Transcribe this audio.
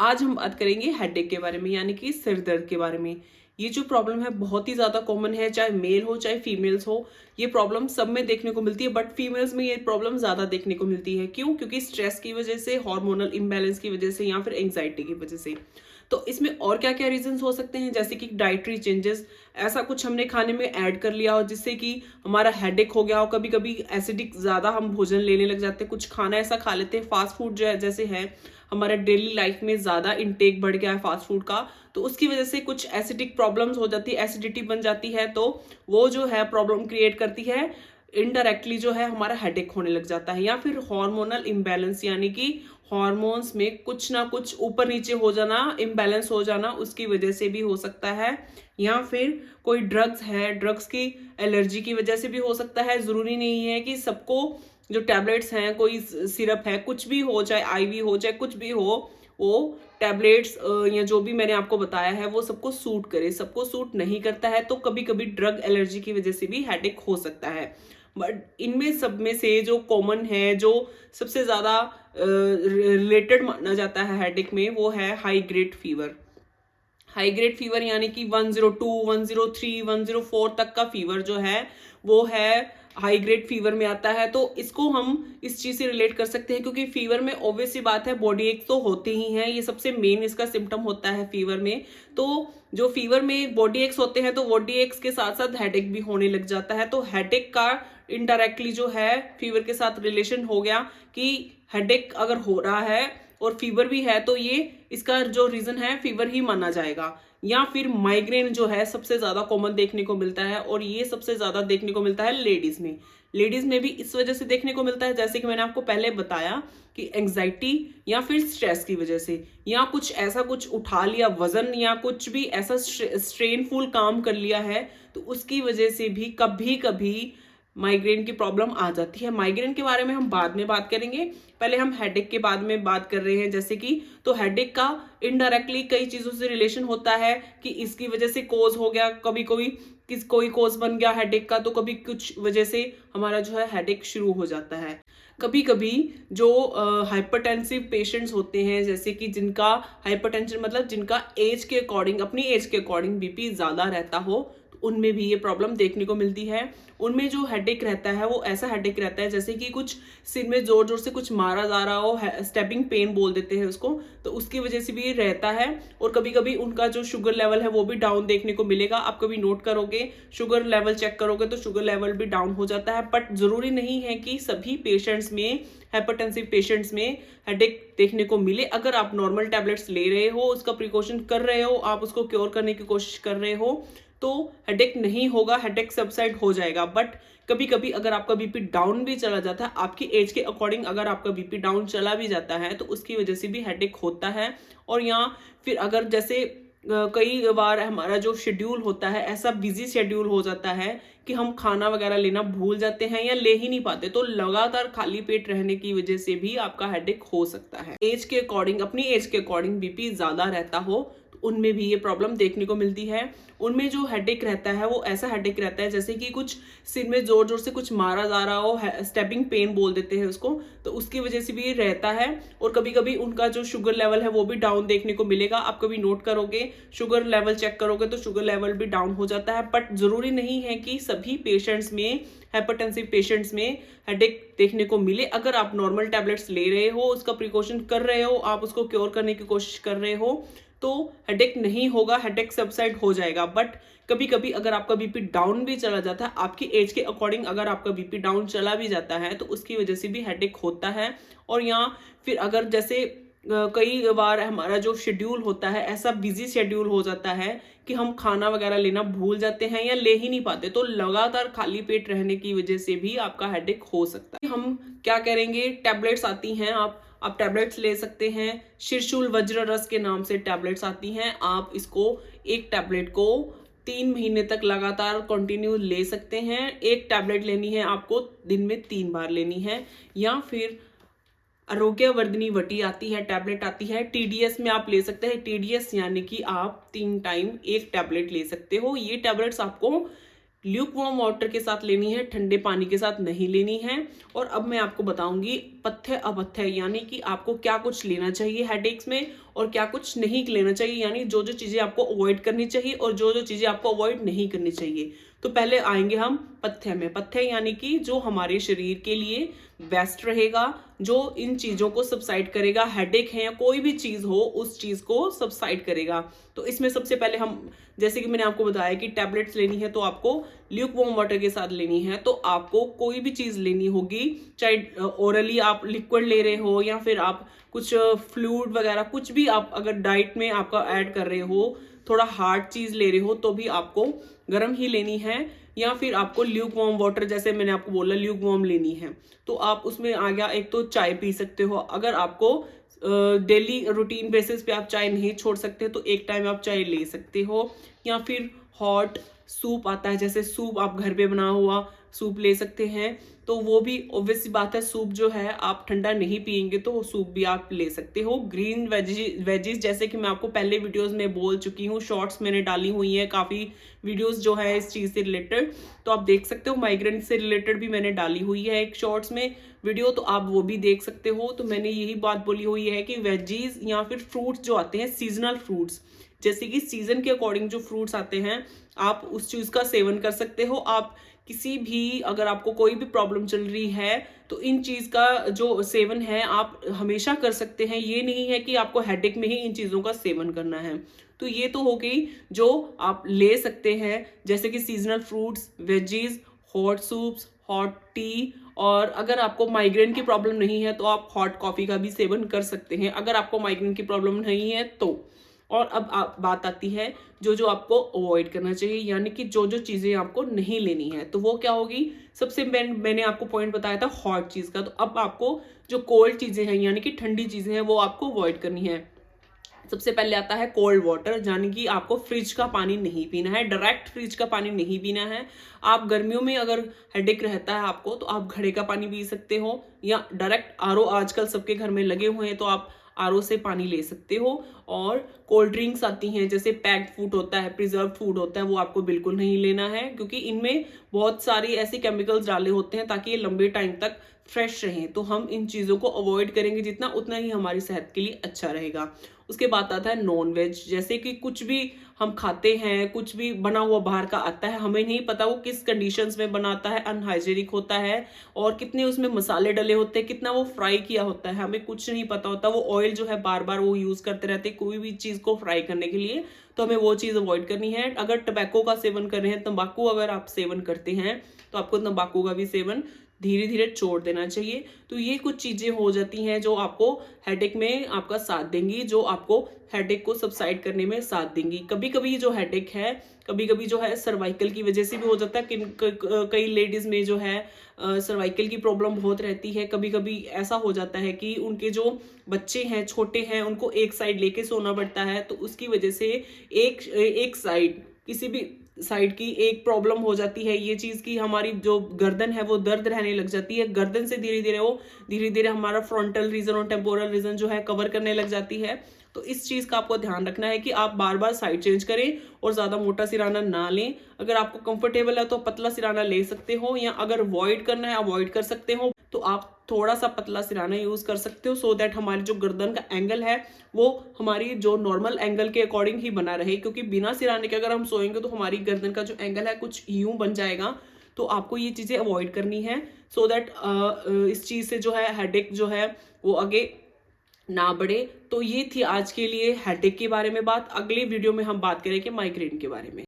आज हम बात करेंगे हेडेक के बारे में, यानी कि सिर दर्द के बारे में। ये जो प्रॉब्लम है बहुत ही ज़्यादा कॉमन है, चाहे मेल हो चाहे फीमेल्स हो। ये प्रॉब्लम सब में देखने को मिलती है, बट फीमेल्स में ये प्रॉब्लम ज़्यादा देखने को मिलती है। क्यों? क्योंकि स्ट्रेस की वजह से, हार्मोनल इम्बैलेंस की वजह से, या फिर एंग्जाइटी की वजह से। तो इसमें और क्या क्या रीजंस हो सकते हैं, जैसे कि डाइटरी चेंजेस, ऐसा कुछ हमने खाने में ऐड कर लिया हो जिससे कि हमारा हेडेक हो गया हो। कभी कभी एसिडिक ज़्यादा हम भोजन लेने लग जाते हैं, कुछ खाना ऐसा खा लेते हैं, फास्ट फूड जो है जैसे है, हमारा डेली लाइफ में ज़्यादा इंटेक बढ़ गया है फास्ट फूड का, तो उसकी वजह से कुछ एसिडिक प्रॉब्लम्स हो जाती है, एसिडिटी बन जाती है, तो वो जो है प्रॉब्लम क्रिएट करती है। इनडायरेक्टली जो है हमारा हेडेक होने लग जाता है। या फिर हार्मोनल इम्बैलेंस, यानी कि हॉर्मोन्स में कुछ ना कुछ ऊपर नीचे हो जाना, इम्बैलेंस हो जाना, उसकी वजह से भी हो सकता है। या फिर कोई ड्रग्स है, ड्रग्स की एलर्जी की वजह से भी हो सकता है। ज़रूरी नहीं है कि सबको जो टैबलेट्स हैं, कोई सिरप है, कुछ भी हो, चाहे आईवी हो चाहे कुछ भी हो, वो टैबलेट्स या जो भी मैंने आपको बताया है वो सबको सूट करे। सबको सूट नहीं करता है, तो कभी कभी ड्रग एलर्जी की वजह से भी हेडेक हो सकता है। बट इनमें सब में से जो कॉमन है, जो सबसे ज़्यादा रिलेटेड माना जाता है हेडेक में, वो है high grade fever. High grade fever यानी कि 102, 103, 104 तक का फीवर जो है वो है हाई ग्रेड फीवर में आता है। तो इसको हम इस चीज से रिलेट कर सकते हैं, क्योंकि फीवर में ऑब्वियस सी बात है बॉडी एक तो होते ही हैं, ये सबसे मेन इसका सिम्टम होता है फीवर में। तो जो फीवर में बॉडी एक्स होते हैं, तो बॉडी एक्स के साथ साथ हेडेक भी होने लग जाता है। तो हेडेक का इनडायरेक्टली जो है फीवर के साथ रिलेशन हो गया कि हेडेक अगर हो रहा है और फीवर भी है, तो ये इसका जो रीजन है फीवर ही माना जाएगा। या फिर माइग्रेन जो है सबसे ज्यादा कॉमन देखने को मिलता है, और ये सबसे ज्यादा देखने को मिलता है लेडीज में। लेडीज में भी इस वजह से देखने को मिलता है, जैसे कि मैंने आपको पहले बताया कि एंग्जाइटी या फिर स्ट्रेस की वजह से, या कुछ ऐसा कुछ उठा लिया वजन, या कुछ भी ऐसा स्ट्रेनफुल काम कर लिया है, तो उसकी वजह से भी कभी कभी माइग्रेन की प्रॉब्लम आ जाती है। माइग्रेन के बारे में हम बाद में बात करेंगे, पहले हम हेडेक के बाद में बात कर रहे हैं। जैसे कि तो हेडेक का इनडायरेक्टली कई चीजों से रिलेशन होता है कि इसकी वजह से कोज हो गया, कभी कोई कोई कोज बन गया हेडेक का, तो कभी कुछ वजह से हमारा जो है हेडेक शुरू हो जाता है। कभी कभी जो हाइपरटेंसिव पेशेंट्स होते हैं, जैसे कि जिनका हाइपरटेंशन मतलब जिनका एज के अकॉर्डिंग, अपनी एज के अकॉर्डिंग बीपी ज्यादा रहता हो, उनमें भी ये प्रॉब्लम देखने को मिलती है। उनमें जो हेडेक रहता है वो ऐसा हेडेक रहता है जैसे कि कुछ सिर में जोर जोर से कुछ मारा जा रहा हो, स्टेपिंग पेन बोल देते हैं उसको, तो उसकी वजह से भी ये रहता है। और कभी कभी उनका जो शुगर लेवल है वो भी डाउन देखने को मिलेगा। आप कभी नोट करोगे, शुगर लेवल चेक करोगे तो शुगर लेवल भी डाउन हो जाता है। बट जरूरी नहीं है कि सभी पेशेंट्स में, हाइपरटेंसिव पेशेंट्स में हेडेक देखने को मिले। अगर आप नॉर्मल टैबलेट्स ले रहे हो, उसका प्रिकॉशन कर रहे हो, आप उसको क्योर करने की कोशिश कर रहे हो, तो हेडेक नहीं होगा, हेडेक सबसाइड हो जाएगा। बट कभी कभी अगर आपका बीपी डाउन भी चला जाता है, आपकी एज के अकॉर्डिंग अगर आपका बीपी डाउन चला भी जाता है, तो उसकी वजह से भी हेडेक होता है। और यहाँ फिर अगर जैसे कई बार हमारा जो शेड्यूल होता है ऐसा बिजी शेड्यूल हो जाता है कि हम खाना वगैरह लेना भूल जाते हैं या ले ही नहीं पाते, तो लगातार खाली पेट रहने की वजह से भी आपका हेडेक हो सकता है। एज के अकॉर्डिंग, अपनी एज के अकॉर्डिंग बीपी ज्यादा रहता हो, उनमें भी ये प्रॉब्लम देखने को मिलती है। उनमें जो हेडेक रहता है वो ऐसा हेडेक रहता है जैसे कि कुछ सिर में जोर जोर से कुछ मारा जा रहा हो, स्टेपिंग पेन बोल देते हैं उसको, तो उसकी वजह से भी ये रहता है। और कभी कभी उनका जो शुगर लेवल है वो भी डाउन देखने को मिलेगा। आप कभी नोट करोगे, शुगर लेवल चेक करोगे तो शुगर लेवल भी डाउन हो जाता है। बट जरूरी नहीं है कि सभी पेशेंट्स में, हाइपरटेंसिव पेशेंट्स में हेडेक देखने को मिले। अगर आप नॉर्मल टैबलेट्स ले रहे हो, उसका प्रिकॉशन कर रहे हो, आप उसको क्योर करने की कोशिश कर रहे हो, तो हेडेक नहीं होगा, हेडेक सबसाइड हो जाएगा। बट कभी कभी अगर आपका बीपी डाउन भी चला जाता है, आपकी एज के अकॉर्डिंग अगर आपका बीपी डाउन चला भी जाता है, तो उसकी वजह से भी हेडेक होता है। और यहाँ फिर अगर जैसे कई बार हमारा जो शेड्यूल होता है ऐसा बिजी शेड्यूल हो जाता है कि हम खाना वगैरह लेना भूल जाते हैं या ले ही नहीं पाते, तो लगातार खाली पेट रहने की वजह से भी आपका हेडेक हो सकता है। हम क्या करेंगे, टैबलेट्स आती हैं, आप टैबलेट्स ले सकते हैं। शिरशूल वज्र रस के नाम से टैबलेट्स आती हैं। आप इसको, एक टैबलेट को 3 महीने तक लगातार कंटिन्यू ले सकते हैं। एक टैबलेट लेनी है आपको दिन में 3 बार लेनी है। या फिर आरोग्यवर्धिनी वटी आती है, टैबलेट आती है, टीडीएस में आप ले सकते हैं। टीडीएस यानी कि आप 3 टाइम एक टैबलेट ले सकते हो। ये टैबलेट्स आपको ल्यूक वार्म वाटर के साथ लेनी है, ठंडे पानी के साथ नहीं लेनी है। और अब मैं आपको बताऊंगी पथ्य अपथ्य, यानी कि आपको क्या कुछ लेना चाहिए हेडेक्स में और क्या कुछ नहीं लेना चाहिए, यानी जो जो चीजें आपको अवॉइड करनी चाहिए और जो जो चीजें आपको अवॉइड नहीं करनी चाहिए। तो पहले आएंगे हम पथ्य में। पथ्य यानी कि जो हमारे शरीर के लिए बेस्ट रहेगा, जो इन चीजों को सबसाइड करेगा, हेडेक है या कोई भी चीज हो उस चीज को सबसाइड करेगा। तो इसमें सबसे पहले हम, जैसे कि मैंने आपको बताया कि टैबलेट्स लेनी है तो आपको ल्यूक वार्म वाटर के साथ लेनी है। तो आपको कोई भी चीज लेनी होगी, चाहे ओरली आप लिक्विड ले रहे हो या फिर आप कुछ फ्लूइड वगैरह कुछ भी, आप अगर डाइट में आपका ऐड कर रहे हो, थोड़ा हार्ड चीज ले रहे हो तो भी आपको गर्म ही लेनी है, या फिर आपको ल्यूक वार्म वाटर, जैसे मैंने आपको बोला ल्यूक वार्म लेनी है। तो आप उसमें आ गया, एक तो चाय पी सकते हो, अगर आपको डेली रूटीन बेसिस पे आप चाय नहीं छोड़ सकते तो एक टाइम आप चाय ले सकते हो। या फिर हॉट सूप आता है, जैसे सूप आप घर पे बना हुआ सूप ले सकते हैं। तो वो भी ऑब्वियस सी बात है, सूप जो है आप ठंडा नहीं पियेंगे तो सूप भी आप ले सकते हो। ग्रीन वेजीज जैसे कि मैं आपको पहले वीडियोस में बोल चुकी हूँ, शॉर्ट्स मैंने डाली हुई है काफ़ी वीडियोस जो है इस चीज़ से रिलेटेड, तो आप देख सकते हो। माइग्रेन से रिलेटेड भी मैंने डाली हुई है एक शॉर्ट्स में वीडियो, तो आप वो भी देख सकते हो। तो मैंने यही बात बोली हुई है कि वेजीज या फिर फ्रूट्स जो आते हैं, सीजनल फ्रूट्स, जैसे कि सीजन के अकॉर्डिंग जो फ्रूट्स आते हैं आप उस चीज का सेवन कर सकते हो। आप किसी भी, अगर आपको कोई भी प्रॉब्लम चल रही है तो इन चीज का जो सेवन है आप हमेशा कर सकते हैं। ये नहीं है कि आपको हेडेक में ही इन चीजों का सेवन करना है। तो ये तो हो गई जो आप ले सकते हैं, जैसे कि seasonal fruits, veggies, hot soups, hot T. और अगर आपको माइग्रेन की प्रॉब्लम नहीं है तो आप हॉट कॉफी का भी सेवन कर सकते हैं, अगर आपको माइग्रेन की प्रॉब्लम नहीं है तो। और अब बात आती है जो जो आपको अवॉइड करना चाहिए, यानी कि जो जो चीजें आपको नहीं लेनी है, तो वो क्या होगी। सबसे मैंने आपको पॉइंट बताया था हॉट चीज का, तो अब आपको जो कोल्ड चीजें हैं यानी कि ठंडी चीजें हैं वो आपको अवॉइड करनी है। सबसे पहले आता है कोल्ड वाटर, यानी कि आपको फ्रिज का पानी नहीं पीना है, डायरेक्ट फ्रिज का पानी नहीं पीना है। आप गर्मियों में अगर हेडेक रहता है आपको तो आप घड़े का पानी पी सकते हो, या डायरेक्ट आरओ आजकल सबके घर में लगे हुए हैं तो आप आरओ से पानी ले सकते हो। और कोल्ड ड्रिंक्स आती हैं, जैसे पैक्ड फूड होता है, प्रिजर्व फूड होता है, वो आपको बिल्कुल नहीं लेना है, क्योंकि इनमें बहुत सारी ऐसी केमिकल्स डाले होते हैं ताकि ये लंबे टाइम तक फ्रेश रहें। तो हम इन चीज़ों को अवॉइड करेंगे जितना, उतना ही हमारी सेहत के लिए अच्छा रहेगा। उसके बाद आता है नॉन वेज, जैसे कि कुछ भी हम खाते हैं, कुछ भी बना हुआ बाहर का आता है, हमें नहीं पता वो किस कंडीशंस में बनाता है, अनहाइजीनिक होता है और कितने उसमें मसाले डले होते हैं, कितना वो फ्राई किया होता है, हमें कुछ नहीं पता होता। वो ऑयल जो है बार बार वो यूज करते रहते हैं कोई भी चीज को फ्राई करने के लिए, तो हमें वो चीज अवॉइड करनी है। अगर टबैको का सेवन कर रहे हैं, तंबाकू अगर आप सेवन करते हैं तो आपको तंबाकू का भी सेवन धीरे धीरे छोड़ देना चाहिए। तो ये कुछ चीजें हो जाती हैं जो आपको हेडेक में आपका साथ देंगी, जो आपको हेडेक को सबसाइड करने में साथ देंगी। कभी कभी जो हेडेक है, कभी कभी जो है सर्वाइकल की वजह से भी हो जाता है। कई लेडीज में जो है सर्वाइकल की प्रॉब्लम बहुत रहती है। कभी कभी ऐसा हो जाता है कि उनके जो बच्चे हैं, छोटे हैं, उनको एक साइड लेके सोना पड़ता है, तो उसकी वजह से एक साइड, किसी भी साइड की एक प्रॉब्लम हो जाती है। ये चीज की हमारी जो गर्दन है वो दर्द रहने लग जाती है, गर्दन से धीरे धीरे हमारा फ्रंटल रीजन और टेम्पोरल रीजन जो है कवर करने लग जाती है। तो इस चीज का आपको ध्यान रखना है कि आप बार बार साइड चेंज करें और ज्यादा मोटा सिराना ना लें। अगर आपको कंफर्टेबल है तो पतला सिराना ले सकते हो, या अगर अवॉइड करना है अवॉइड कर सकते हो तो आप थोड़ा सा पतला सिराना यूज कर सकते हो, सो दैट हमारी जो गर्दन का एंगल है वो हमारी जो नॉर्मल एंगल के अकॉर्डिंग ही बना रहे। क्योंकि बिना सिराने के अगर हम सोएंगे तो हमारी गर्दन का जो एंगल है कुछ यूं बन जाएगा। तो आपको ये चीजें अवॉइड करनी है, सो दैट इस चीज से जो है हेडेक जो है वो आगे ना बढ़े। तो ये थी आज के लिए हेडेक के बारे में बात। अगले वीडियो में हम बात करेंगे माइग्रेन के बारे में।